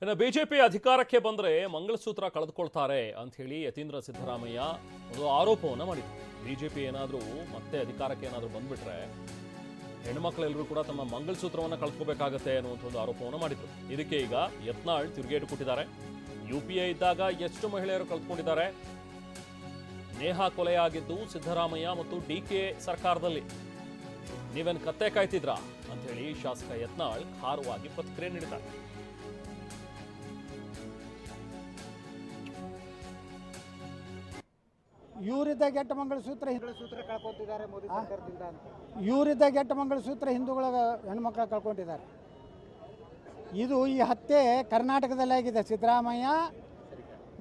ಇನ್ನು ಬಿಜೆಪಿ ಅಧಿಕಾರಕ್ಕೆ ಬಂದರೆ ಮಂಗಳಸೂತ್ರ ಕಳೆದುಕೊಳ್ತಾರೆ ಅಂತ ಹೇಳಿ ಯತೀಂದ್ರ ಸಿದ್ದರಾಮಯ್ಯ ಒಂದು ಆರೋಪವನ್ನು ಮಾಡಿದ್ರು. ಬಿಜೆಪಿ ಏನಾದರೂ ಮತ್ತೆ ಅಧಿಕಾರಕ್ಕೆ ಏನಾದರೂ ಬಂದ್ಬಿಟ್ರೆ ಹೆಣ್ಮಕ್ಳೆಲ್ಲರೂ ಕೂಡ ತಮ್ಮ ಮಂಗಳಸೂತ್ರವನ್ನು ಕಳೆದುಕೋಬೇಕಾಗತ್ತೆ ಅನ್ನುವಂಥ ಒಂದು ಆರೋಪವನ್ನು ಮಾಡಿದ್ರು. ಇದಕ್ಕೆ ಈಗ ಯತ್ನಾಳ್ ತಿರುಗೇಟು ಕೊಟ್ಟಿದ್ದಾರೆ. ಯುಪಿಎ ಇದ್ದಾಗ ಎಷ್ಟು ಮಹಿಳೆಯರು ಕಳೆದುಕೊಂಡಿದ್ದಾರೆ? ನೇಹಾ ಕೊಲೆಯಾಗಿದ್ದು ಸಿದ್ದರಾಮಯ್ಯ ಮತ್ತು ಡಿಕೆ ಸರ್ಕಾರದಲ್ಲಿ. ನೀವೇನು ಕತ್ತೆ ಕಾಯ್ತಿದ್ರಾ ಅಂತ ಹೇಳಿ ಶಾಸಕ ಯತ್ನಾಳ್ ಖಾರವಾಗಿ ಪ್ರತಿಕ್ರಿಯೆ ನೀಡಿದ್ದಾರೆ. ಇವರಿದ್ದ ಗೆಟ್ಟ ಮಂಗಳಸೂತ್ರ ಕಳ್ಕೊತಿದ್ದಾರೆ ಮೋದಿ ಸರ್ಕಾರದಿಂದ ಅಂತ. ಇವರಿದ್ದ ಗೆಟ್ಟ ಮಂಗಳಸೂತ್ರ ಹಿಂದೂಗಳ ಹೆಣ್ಮಕ್ಳು ಕಳ್ಕೊಂಡಿದ್ದಾರೆ. ಇದು ಈ ಹತ್ಯೆ ಕರ್ನಾಟಕದಲ್ಲಿ ಆಗಿದೆ. ಸಿದ್ದರಾಮಯ್ಯ,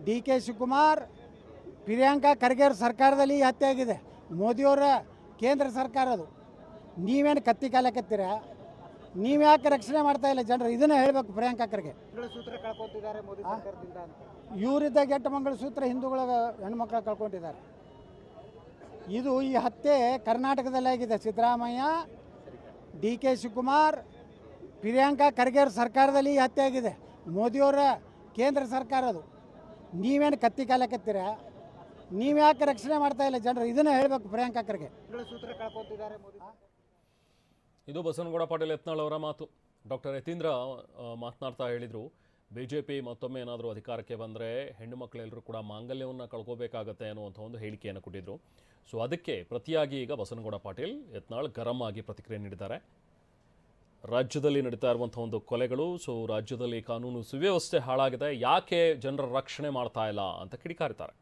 ಡಿ ಕೆ ಶಿವಕುಮಾರ್, ಪ್ರಿಯಾಂಕಾ ಖರ್ಗೆ ಸರ್ಕಾರದಲ್ಲಿ ಈ ಹತ್ಯೆ ಆಗಿದೆ. ಮೋದಿಯವರ ಕೇಂದ್ರ ಸರ್ಕಾರದು. ನೀವೇನು ಕತ್ತಿ ಕಾಲಕತ್ತೀರ? ನೀವ್ಯಾಕೆ ರಕ್ಷಣೆ ಮಾಡ್ತಾ ಇಲ್ಲ ಜನರು? ಇದನ್ನೇ ಹೇಳಬೇಕು ಪ್ರಿಯಾಂಕಾ ಖರ್ಗೆ. ಸೂತ್ರ ಕಳ್ಕೊತಿದ್ದಾರೆ ಮೋದಿ ಸರ್ಕಾರದಿಂದ ಅಂತ. ಇವರಿದ್ದ ಗೆಟ್ಟ ಮಂಗಳಸೂತ್ರ ಹಿಂದೂಗಳ ಹೆಣ್ಮಕ್ಳು ಕಳ್ಕೊಂಡಿದ್ದಾರೆ. ಇದು ಈ ಹತ್ಯೆ ಕರ್ನಾಟಕದಲ್ಲಿ ಆಗಿದೆ. ಸಿದ್ದರಾಮಯ್ಯ, ಡಿ ಕೆ ಶಿವಕುಮಾರ್, ಪ್ರಿಯಾಂಕಾ ಖರ್ಗೆ ಸರ್ಕಾರದಲ್ಲಿ ಈ ಹತ್ಯೆ ಆಗಿದೆ. ಮೋದಿಯವರ ಕೇಂದ್ರ ಸರ್ಕಾರದು. ನೀವೇನು ಕತ್ತಿ ಕಾಲಕತ್ತೀರ? ನೀವ್ಯಾಕೆ ರಕ್ಷಣೆ ಮಾಡ್ತಾ ಇಲ್ಲ ಜನರು? ಇದನ್ನೇ ಹೇಳಬೇಕು ಪ್ರಿಯಾಂಕಾ ಖರ್ಗೆ. ಸೂತ್ರ ಕಳ್ಕೊತಿದ್ದಾರೆ ಮೋದಿ. ಇದು ಬಸವನಗೌಡ ಪಾಟೀಲ್ ಯತ್ನಾಳ್ ಅವರ ಮಾತು. ಡಾಕ್ಟರ್ ಯತೀಂದ್ರ ಮಾತನಾಡ್ತಾ ಹೇಳಿದರು, ಬಿಜೆಪಿ ಮತ್ತೊಮ್ಮೆ ಏನಾದರೂ ಅಧಿಕಾರಕ್ಕೆ ಬಂದರೆ ಹೆಣ್ಣು ಮಕ್ಕಳೆಲ್ಲರೂ ಕೂಡ ಮಾಂಗಲ್ಯವನ್ನು ಕಳ್ಕೋಬೇಕಾಗತ್ತೆ ಅನ್ನುವಂಥ ಒಂದು ಹೇಳಿಕೆಯನ್ನು ಕೊಟ್ಟಿದ್ದರು. ಸೊ ಅದಕ್ಕೆ ಪ್ರತಿಯಾಗಿ ಈಗ ಬಸವನಗೌಡ ಪಾಟೀಲ್ ಯತ್ನಾಳ್ ಗರಂ ಆಗಿ ಪ್ರತಿಕ್ರಿಯೆ ನೀಡಿದ್ದಾರೆ. ರಾಜ್ಯದಲ್ಲಿ ನಡೀತಾ ಇರುವಂಥ ಒಂದು ಕೊಲೆಗಳು, ಸೊ ರಾಜ್ಯದಲ್ಲಿ ಕಾನೂನು ಸುವ್ಯವಸ್ಥೆ ಹಾಳಾಗಿದೆ, ಯಾಕೆ ಜನರ ರಕ್ಷಣೆ ಮಾಡ್ತಾ ಇಲ್ಲ ಅಂತ ಕಿಡಿಕಾರಿದ್ದಾರೆ.